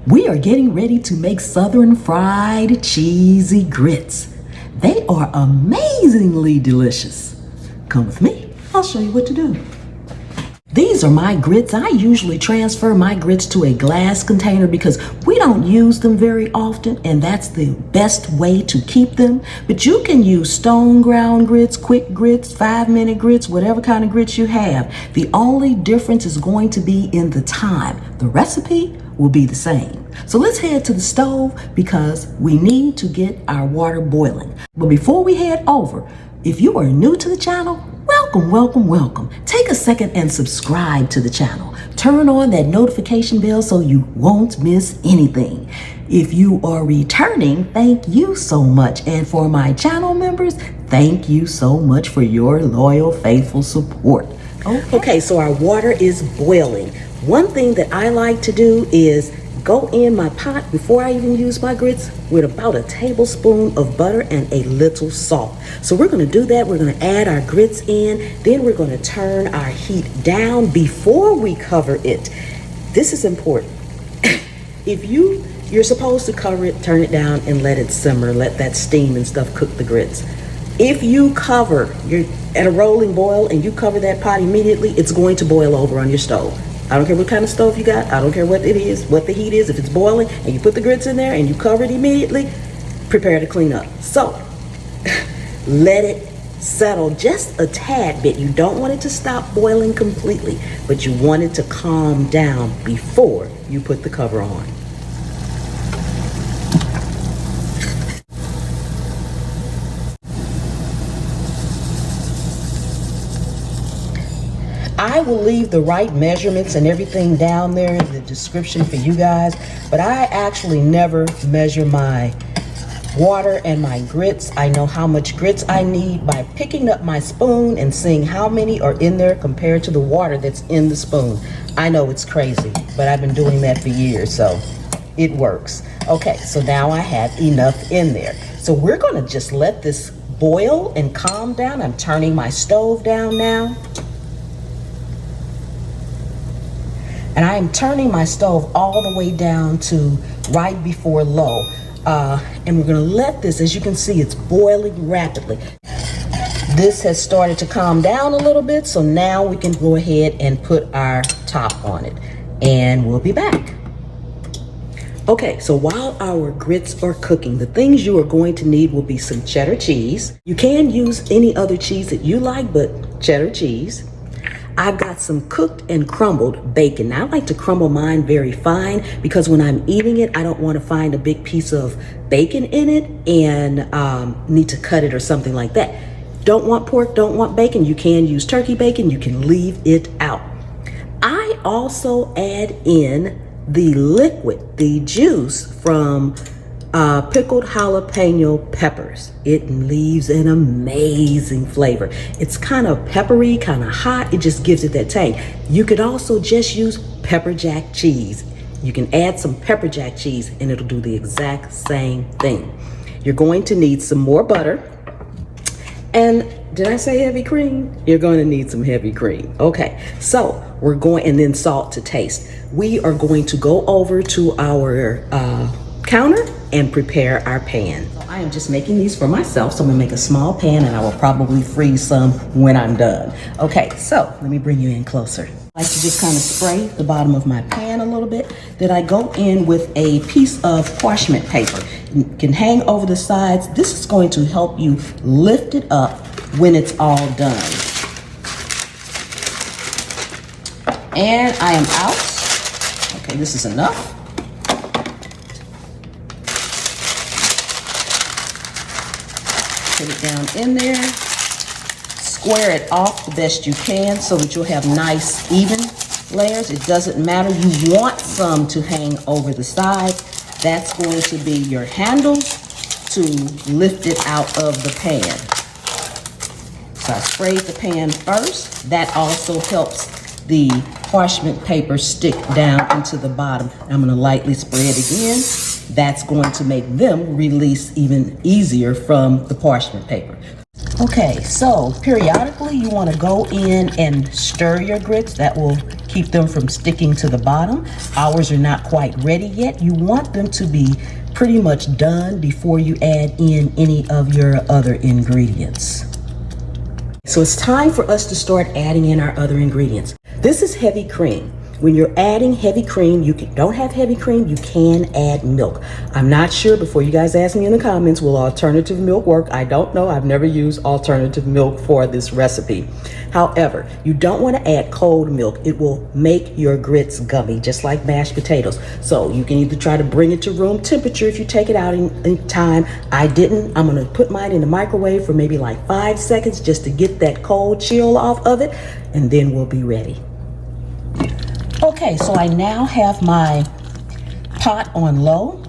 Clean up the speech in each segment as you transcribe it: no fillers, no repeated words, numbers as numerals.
We are getting ready to make southern fried cheesy grits. They are amazingly delicious. Come with me, I'll show you what to do. These are my grits. I usually transfer my grits to a glass container because we don't use them very often, and that's the best way to keep them. But you can use stone ground grits, quick grits, 5-minute grits, whatever kind of grits you have. The only difference is going to be in the time. The recipe will be the same. So let's head to the stove because we need to get our water boiling. But before we head over, if you are new to the channel, welcome. Take a second and subscribe to the channel. Turn on that notification bell so you won't miss anything. If you are returning, thank you so much. And for my channel members, thank you so much for your loyal, faithful support. Okay, so our water is boiling. One thing that I like to do is go in my pot before I even use my grits with about a tablespoon of butter and a little salt. So we're going to do that. We're going to add our grits in. Then we're going to turn our heat down before we cover it. This is important. If you're supposed to cover it, turn it down and let it simmer, let that steam and stuff cook the grits. If you cover, you're at a rolling boil and you cover that pot immediately, it's going to boil over on your stove. I don't care what kind of stove you got. I don't care what it is, what the heat is. If it's boiling and you put the grits in there and you cover it immediately, prepare to clean up. So let it settle just a tad bit. You don't want it to stop boiling completely, but you want it to calm down before you put the cover on. I will leave the right measurements and everything down there in the description for you guys, but I actually never measure my water and my grits. I know how much grits I need by picking up my spoon and seeing how many are in there compared to the water that's in the spoon. I know it's crazy, but I've been doing that for years, so it works. Okay, so now I have enough in there. So we're gonna just let this boil and calm down. I'm turning my stove down now. And I am turning my stove all the way down to right before low. And we're gonna let this, as you can see, it's boiling rapidly. This has started to calm down a little bit, so now we can go ahead and put our top on it. And we'll be back. Okay, so while our grits are cooking, the things you are going to need will be some cheddar cheese. You can use any other cheese that you like, but cheddar cheese. I've got some cooked and crumbled bacon. Now, I like to crumble mine very fine because when I'm eating it, I don't want to find a big piece of bacon in it and need to cut it or something like that. Don't want pork, don't want bacon. You can use turkey bacon. You can leave it out. I also add in the liquid, the juice from pickled jalapeno peppers. It leaves an amazing flavor. It's kind of peppery, kind of hot. It just gives it that tang. You could also just use pepper jack cheese. You can add some pepper jack cheese and it'll do the exact same thing. You're going to need some more butter. And did I say heavy cream? You're going to need some heavy cream. Okay, so we're going, and then salt to taste. We are going to go over to our counter and prepare our pan. I am just making these for myself, so I'm gonna make a small pan and I will probably freeze some when I'm done. Okay, so let me bring you in closer. I like to just kind of spray the bottom of my pan a little bit. Then I go in with a piece of parchment paper. You can hang over the sides. This is going to help you lift it up when it's all done. And I am out. Okay, this is enough. Put it down in there, square it off the best you can so that you'll have nice, even layers. It doesn't matter. You want some to hang over the sides. That's going to be your handles to lift it out of the pan. So I sprayed the pan first. That also helps the parchment paper stick down into the bottom. I'm going to lightly spray it again. That's going to make them release even easier from the parchment paper. Okay, so periodically you want to go in and stir your grits. That will keep them from sticking to the bottom. Ours are not quite ready yet. You want them to be pretty much done before you add in any of your other ingredients. So it's time for us to start adding in our other ingredients. This is heavy cream. When you're adding heavy cream, don't have heavy cream, you can add milk. I'm not sure, before you guys ask me in the comments, will alternative milk work? I don't know. I've never used alternative milk for this recipe. However, you don't want to add cold milk. It will make your grits gummy, just like mashed potatoes. So you can either try to bring it to room temperature if you take it out in time. I didn't. I'm going to put mine in the microwave for maybe like 5 seconds just to get that cold chill off of it, and then we'll be ready. Okay, so I now have my pot on low,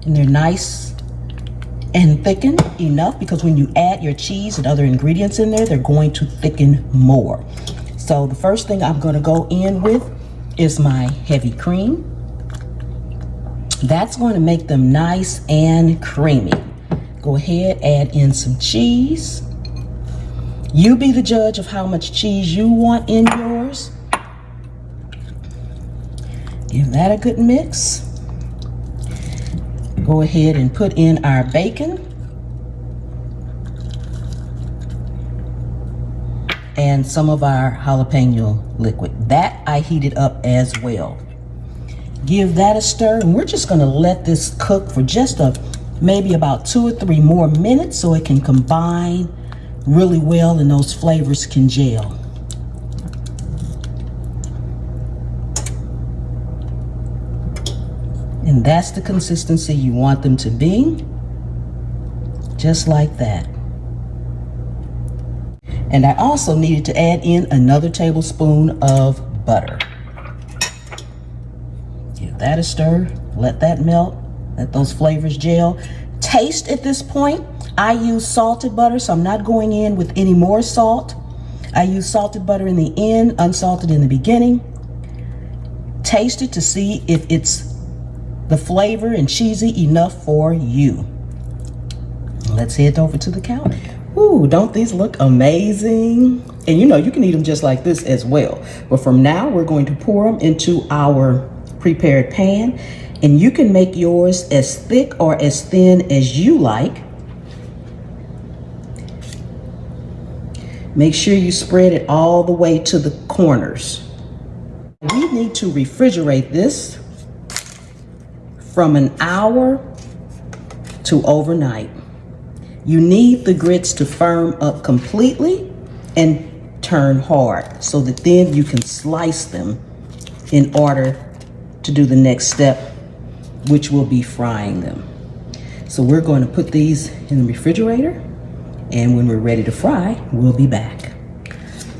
and they're nice and thickened enough, because when you add your cheese and other ingredients in there, they're going to thicken more. So the first thing I'm going to go in with is my heavy cream. That's going to make them nice and creamy. Go ahead, add in some cheese. You be the judge of how much cheese you want in yours. Give that a good mix. Go ahead and put in our bacon and some of our jalapeno liquid. That I heated up as well. Give that a stir, and we're just going to let this cook for just maybe about 2 or 3 more minutes so it can combine really well and those flavors can gel. And that's the consistency you want them to be, just like that. And I also needed to add in another tablespoon of butter. Give that a stir, let that melt, let those flavors gel. Taste at this point. I use salted butter, so I'm not going in with any more salt. I use salted butter in the end, unsalted in the beginning. Taste it to see if it's the flavor and cheesy enough for you. Let's head over to the counter. Ooh, don't these look amazing? And you can eat them just like this as well. But from now, we're going to pour them into our prepared pan. And you can make yours as thick or as thin as you like. Make sure you spread it all the way to the corners. We need to refrigerate this from an hour to overnight. You need the grits to firm up completely and turn hard so that then you can slice them in order to do the next step, which will be frying them. So we're going to put these in the refrigerator, and when we're ready to fry, we'll be back.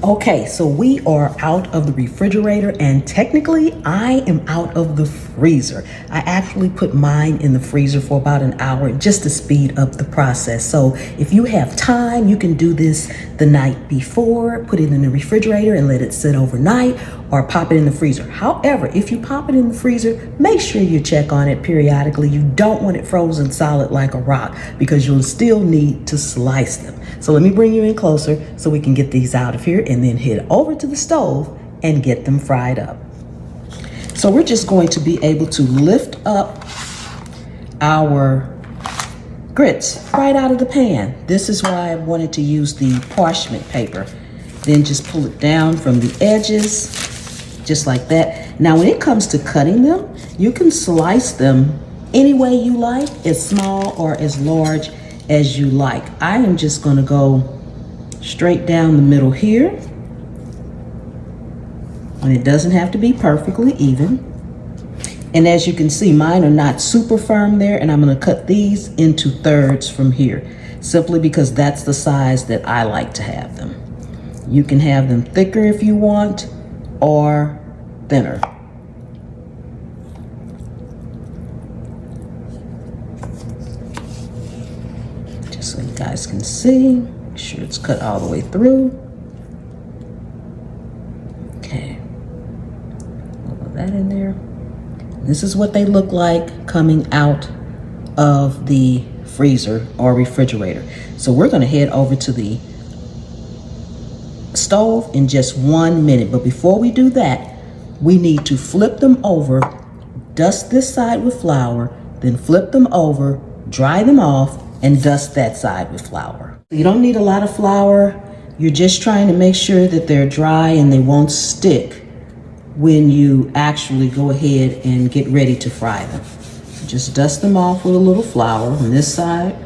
Okay, so we are out of the refrigerator, and technically I am out of the freezer. I actually put mine in the freezer for about an hour just to speed up the process. So if you have time, you can do this the night before, put it in the refrigerator and let it sit overnight, or pop it in the freezer. However, if you pop it in the freezer, make sure you check on it periodically. You don't want it frozen solid like a rock, because you'll still need to slice them. So let me bring you in closer so we can get these out of here and then head over to the stove and get them fried up. So we're just going to be able to lift up our grits right out of the pan. This is why I wanted to use the parchment paper. Then just pull it down from the edges, just like that. Now when it comes to cutting them, you can slice them any way you like, as small or as large as you like. I am just going to go straight down the middle here, and it doesn't have to be perfectly even. And as you can see, mine are not super firm there, and I'm going to cut these into thirds from here, simply because that's the size that I like to have them. You can have them thicker if you want, or thinner. Just so you guys can see. Make sure it's cut all the way through. Okay. Put that in there. This is what they look like coming out of the freezer or refrigerator. So we're gonna head over to the stove in just 1 minute. But before we do that, we need to flip them over, dust this side with flour, then flip them over, dry them off, and dust that side with flour. You don't need a lot of flour. You're just trying to make sure that they're dry and they won't stick when you actually go ahead and get ready to fry them. Just dust them off with a little flour on this side.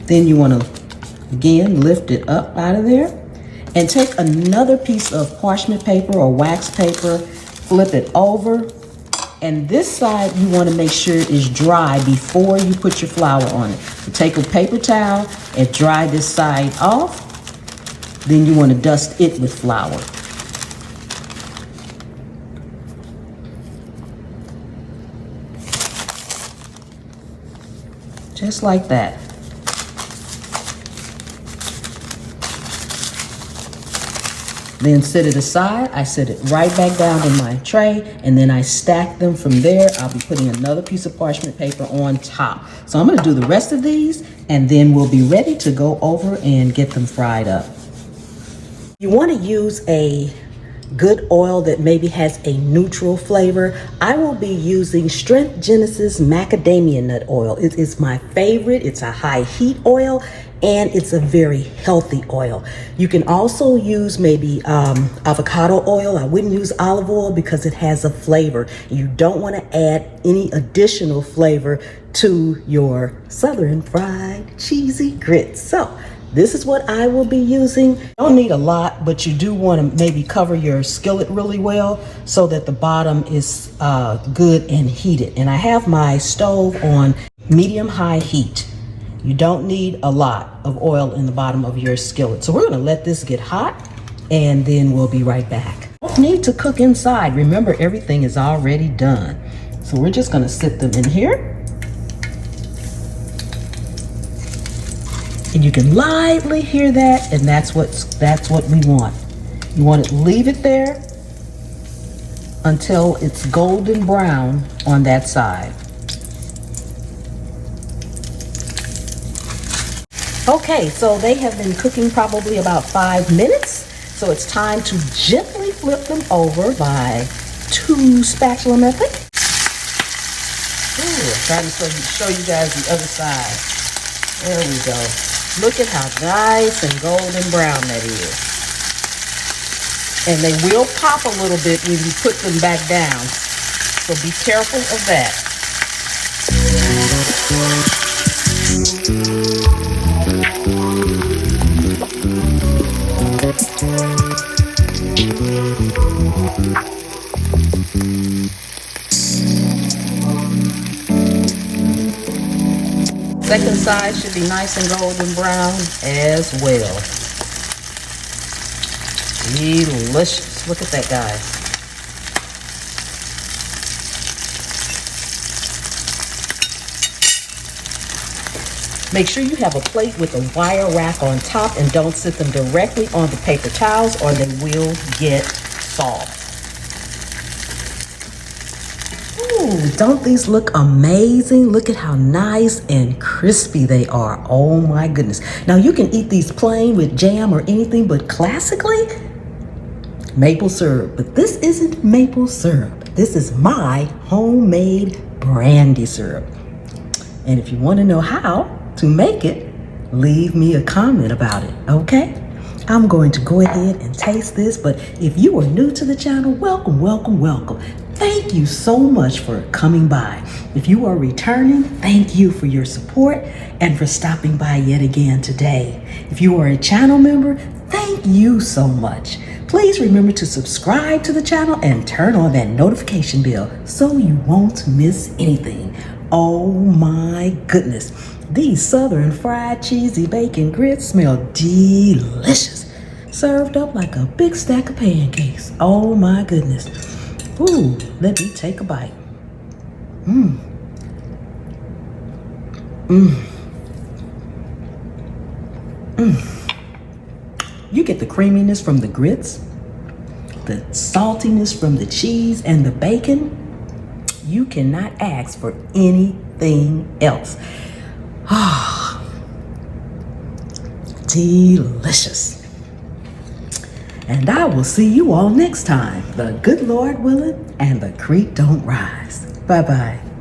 Then you want to, again, lift it up out of there and take another piece of parchment paper or wax paper, flip it over, and this side you want to make sure is dry before you put your flour on it. You take a paper towel and dry this side off, then you want to dust it with flour. Just like that. Then set it aside. I set it right back down in my tray, and then I stack them from there. I'll be putting another piece of parchment paper on top. So I'm gonna do the rest of these, and then we'll be ready to go over and get them fried up. You wanna use a good oil that maybe has a neutral flavor. I will be using Strength Genesis Macadamia Nut Oil. It is my favorite. It's a high heat oil, and it's a very healthy oil. You can also use maybe avocado oil. I wouldn't use olive oil because it has a flavor. You don't want to add any additional flavor to your Southern fried cheesy grits. So this is what I will be using. Don't need a lot, but you do want to maybe cover your skillet really well so that the bottom is good and heated. And I have my stove on medium-high heat. You don't need a lot of oil in the bottom of your skillet. So we're gonna let this get hot, and then we'll be right back. Don't need to cook inside. Remember, everything is already done. So we're just gonna sit them in here. And you can lightly hear that, and that's what we want. You want to leave it there until it's golden brown on that side. Okay, so they have been cooking probably about 5 minutes. So it's time to gently flip them over by 2 spatula method. Ooh, I'm trying to show you guys the other side. There we go. Look at how nice and golden brown that is. And they will pop a little bit when you put them back down. So be careful of that. Second side should be nice and golden brown as well. Delicious. Look at that, guys. Make sure you have a plate with a wire rack on top, and don't sit them directly on the paper towels or they will get soft. Ooh, don't these look amazing? Look at how nice and crispy they are. Oh my goodness. Now you can eat these plain with jam or anything, but classically, maple syrup. But this isn't maple syrup. This is my homemade brandy syrup. And if you want to know how to make it, leave me a comment about it, okay? I'm going to go ahead and taste this, but if you are new to the channel, welcome, welcome, welcome. Thank you so much for coming by. If you are returning, thank you for your support and for stopping by yet again today. If you are a channel member, thank you so much. Please remember to subscribe to the channel and turn on that notification bell so you won't miss anything. Oh my goodness. These Southern fried cheesy bacon grits smell delicious. Served up like a big stack of pancakes. Oh my goodness. Ooh, let me take a bite. Mmm. Mmm. Mmm. You get the creaminess from the grits, the saltiness from the cheese and the bacon. You cannot ask for anything else. Ah, delicious. And I will see you all next time, the good Lord willing and the creek don't rise. Bye-bye.